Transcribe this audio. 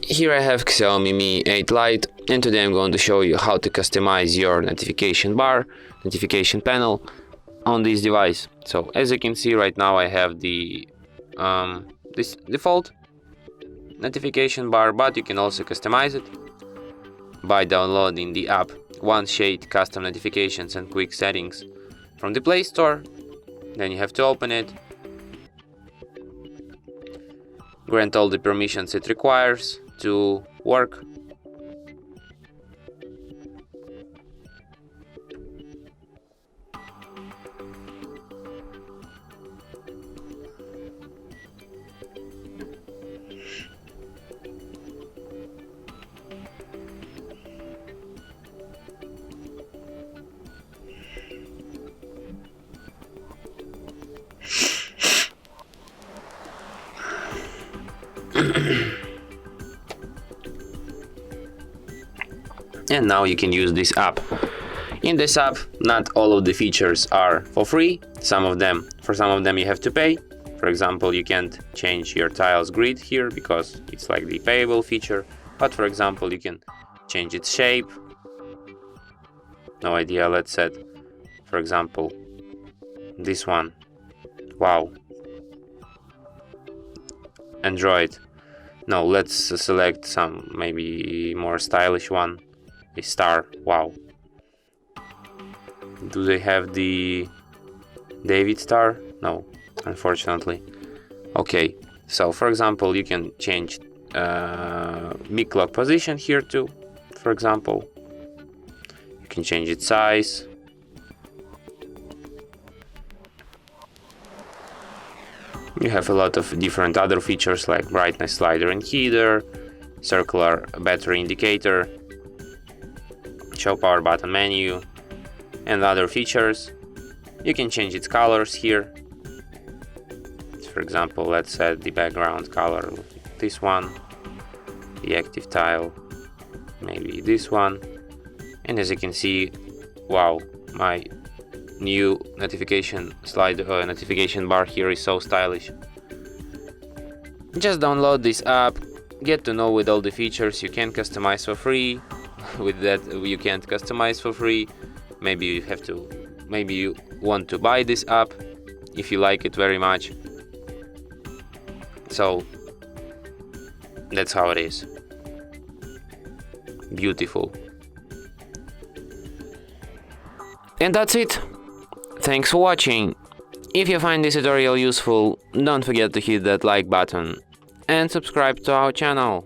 Here I have XIAOMI Mi 8 Lite, and today I'm going to show you how to customize your notification bar, notification panel on this device. So as you can see right now, I have the this default notification bar, but you can also customize it by downloading the app OneShade Custom Notifications and Quick Settings from the Play Store. Then you have to open it, grant all the permissions it requires to work. And now you can use this app. In this app, not all of the features are for free. For some of them you have to pay. For example, you can't change your tiles grid here because it's like the payable feature. But for example, you can change its shape. No idea, let's set, for example, this one. Wow. Android. No, let's select some maybe more stylish one. A star. Wow. Do they have the David star? No, unfortunately. Okay, so for example, you can change big clock position here too. For example, you can change its size. You have a lot of different other features like brightness slider and heater, circular battery indicator, show power button menu, and other features. You can change its colors here. For example, let's set the background color with this one, the active tile, maybe this one. And as you can see, wow, my new notification bar here is so stylish. Just download this app, get to know with all the features you can customize for free. With that you can't customize for free. Maybe you want to buy this app if you like it very much. So that's how it is. Beautiful. And that's it. Thanks for watching. If you find this tutorial useful, don't forget to hit that like button and subscribe to our channel.